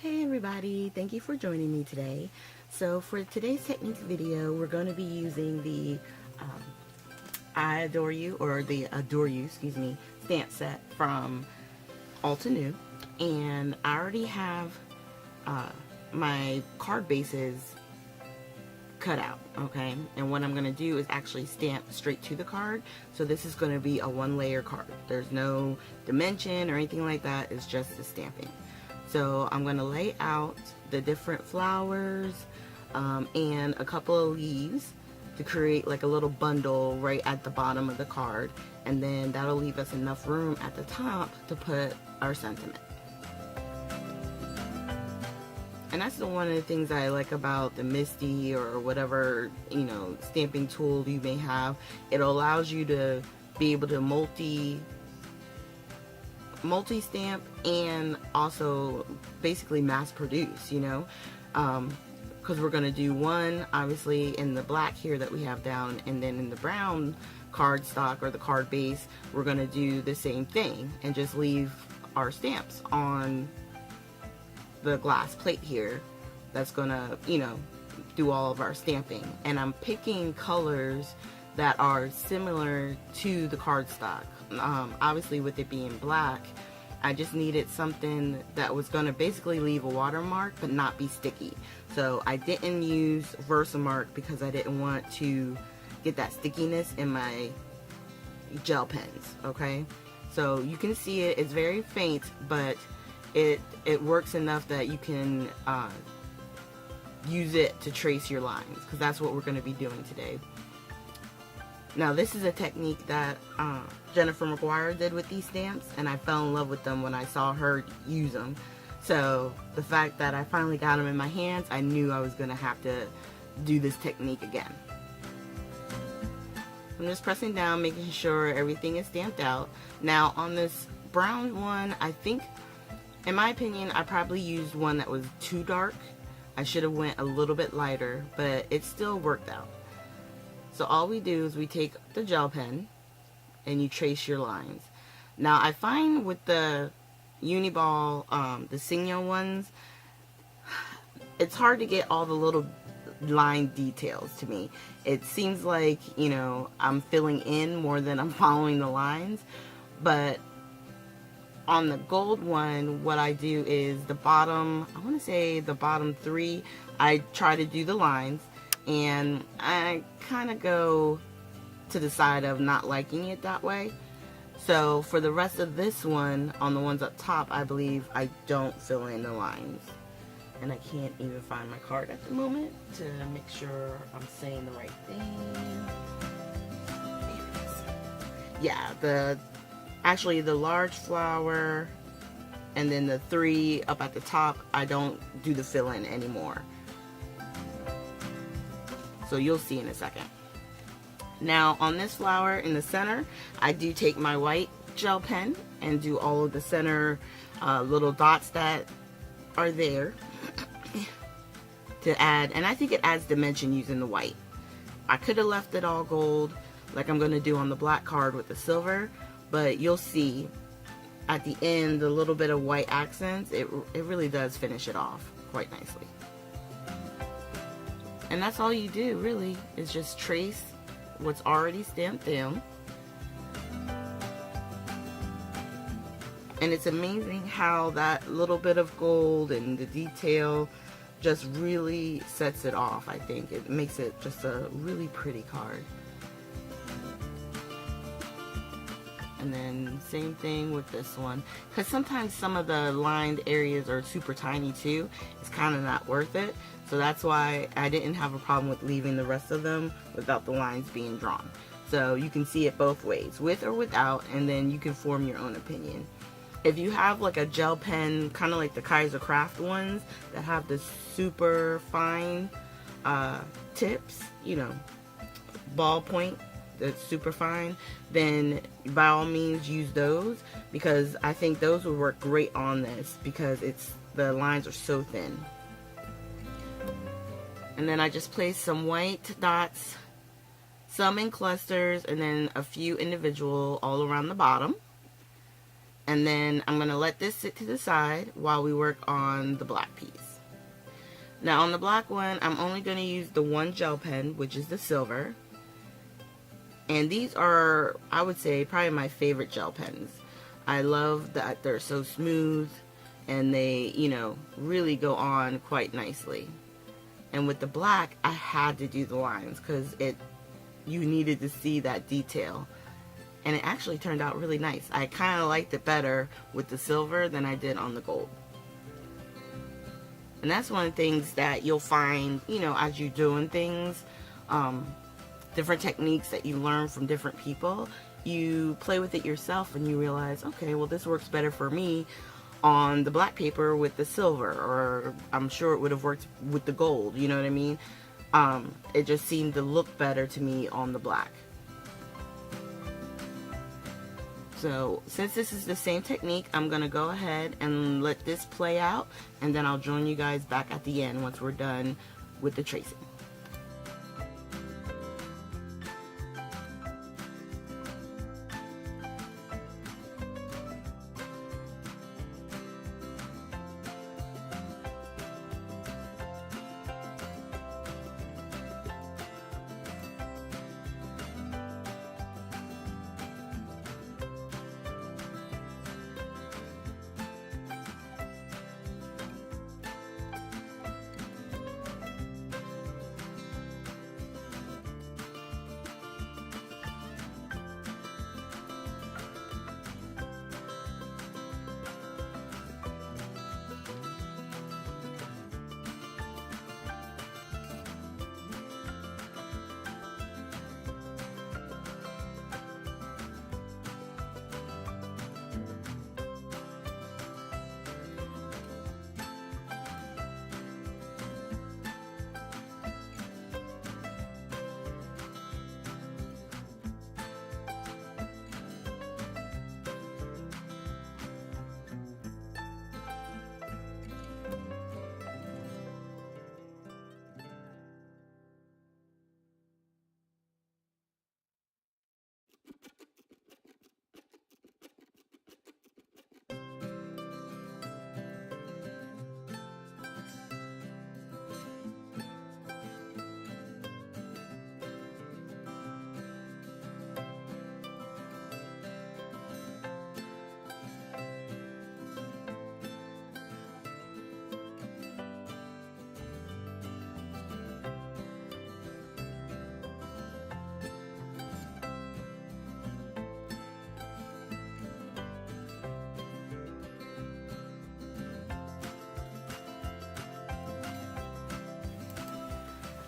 Hey everybody, thank you for joining me today. So for today's techniques video, we're going to be using the I Adore You, or the Adore You, excuse me, stamp set from Ulta New. And I already have my card bases cut out, okay? And what I'm going to do is actually stamp straight to the card. So this is going to be a one-layer card. There's no dimension or anything like that. It's just the stamping. So I'm going to lay out the different flowers and a couple of leaves to create like a little bundle right at the bottom of the card, and then that'll leave us enough room at the top to put our sentiment. And that's one of the things I like about the Misty or whatever, you know, stamping tool you may have. It allows you to be able to multi-stamp and also basically mass produce, you know, because we're going to do one obviously in the black here that we have down, and then in the brown cardstock or the card base we're going to do the same thing and just leave our stamps on the glass plate here that's gonna, you know, do all of our stamping. And I'm picking colors that are similar to the cardstock. Obviously with it being black, I just needed something that was gonna basically leave a watermark but not be sticky. So I didn't use Versamark because I didn't want to get that stickiness in my gel pens, okay? So you can see it, it's very faint, but it works enough that you can use it to trace your lines, because that's what we're going to be doing today. Now this is a technique that Jennifer McGuire did with these stamps, and I fell in love with them when I saw her use them. So the fact that I finally got them in my hands, I knew I was going to have to do this technique again. I'm just pressing down, making sure everything is stamped out. Now on this brown one, I think, in my opinion, I probably used one that was too dark. I should have went a little bit lighter, but it still worked out. So all we do is we take the gel pen and you trace your lines. Now I find with the Uniball, the Signo ones, it's hard to get all the little line details to me. It seems like, you know, I'm filling in more than I'm following the lines. But on the gold one, what I do is the bottom, I want to say the bottom three, I try to do the lines, and I kind of go to the side of not liking it that way. So for the rest of this one, on the ones up top, I believe I don't fill in the lines. And I can't even find my card at the moment to make sure I'm saying the right thing. Yeah, actually the large flower and then the three up at the top, I don't do the fill-in anymore. So you'll see in a second. Now on this flower in the center, I do take my white gel pen and do all of the center little dots that are there to add, and I think it adds dimension using the white. I could have left it all gold like I'm going to do on the black card with the silver, but you'll see at the end the little bit of white accents, it really does finish it off quite nicely. And that's all you do really, is just trace what's already stamped down. And it's amazing how that little bit of gold and the detail just really sets it off. I think it makes it just a really pretty card. And then same thing with this one, because sometimes some of the lined areas are super tiny too. It's kind of not worth it. So that's why I didn't have a problem with leaving the rest of them without the lines being drawn. So you can see it both ways, with or without, and then you can form your own opinion. If you have like a gel pen, kind of like the Kaiser Craft ones that have the super fine tips, you know, ballpoint that's super fine, then by all means use those, because I think those would work great on this because the lines are so thin. And then I just place some white dots, some in clusters, and then a few individual all around the bottom. And then I'm going to let this sit to the side while we work on the black piece. Now on the black one, I'm only going to use the one gel pen, which is the silver. And these are, I would say, probably my favorite gel pens. I love that they're so smooth and they, you know, really go on quite nicely. And with the black, I had to do the lines because you needed to see that detail. And it actually turned out really nice. I kind of liked it better with the silver than I did on the gold. And that's one of the things that you'll find, you know, as you're doing things, different techniques that you learn from different people. You play with it yourself and you realize, okay, well, this works better for me on the black paper with the silver, or I'm sure it would have worked with the gold, you know what I mean? It just seemed to look better to me on the black. So since this is the same technique, I'm going to go ahead and let this play out, and then I'll join you guys back at the end once we're done with the tracing.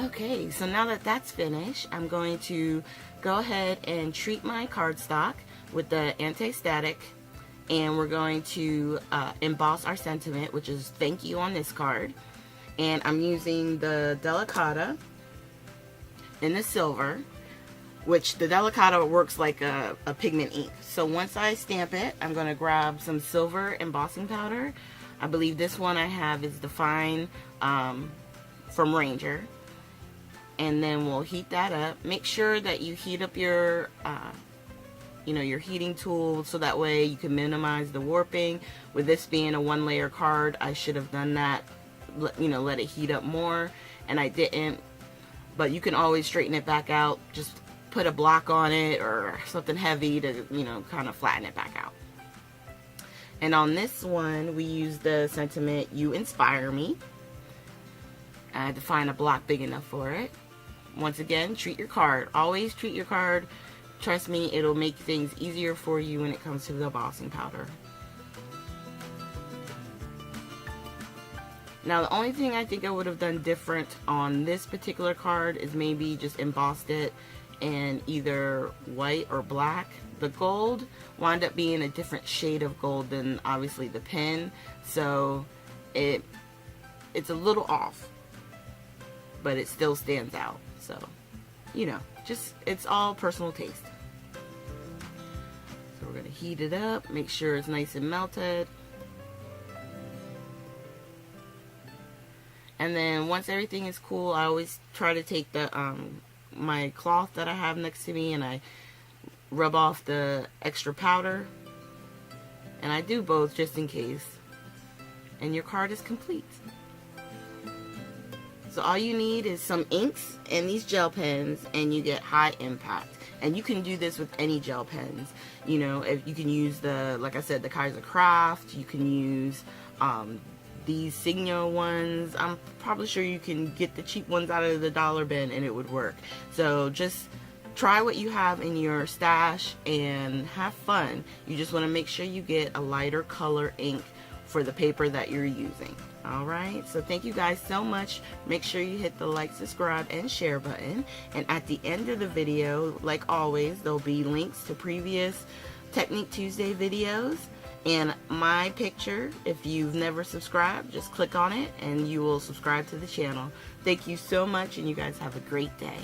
Okay, so now that that's finished, I'm going to go ahead and treat my cardstock with the anti-static, and we're going to emboss our sentiment, which is thank you on this card. And I'm using the Delicata in the silver, which the Delicata works like a pigment ink. So once I stamp it, I'm going to grab some silver embossing powder. I believe this one I have is the fine from Ranger. And then we'll heat that up. Make sure that you heat up your, your heating tool so that way you can minimize the warping. With this being a one layer card, I should have done that, let it heat up more, and I didn't. But you can always straighten it back out. Just put a block on it or something heavy to, kind of flatten it back out. And on this one, we use the sentiment, You Inspire Me. I had to find a block big enough for it. Once again, treat your card. Always treat your card. Trust me, it'll make things easier for you when it comes to the embossing powder. Now, the only thing I think I would have done different on this particular card is maybe just embossed it in either white or black. The gold wound up being a different shade of gold than obviously the pen, so it's a little off, but it still stands out. So, just it's all personal taste. So we're going to heat it up, make sure it's nice and melted. And then once everything is cool, I always try to take the my cloth that I have next to me and I rub off the extra powder. And I do both just in case. And your card is complete. So all you need is some inks and these gel pens, and you get high impact. And you can do this with any gel pens. You know, if you can use the, like I said, the Kaiser Craft. You can use these Signo ones. I'm probably sure you can get the cheap ones out of the dollar bin and it would work. So just try what you have in your stash and have fun. You just want to make sure you get a lighter color ink for the paper that you're using. Alright, so thank you guys so much. Make sure you hit the like, subscribe, and share button. And at the end of the video, like always, there'll be links to previous Technique Tuesday videos and my picture. If you've never subscribed, just click on it and you will subscribe to the channel. Thank you so much, and you guys have a great day.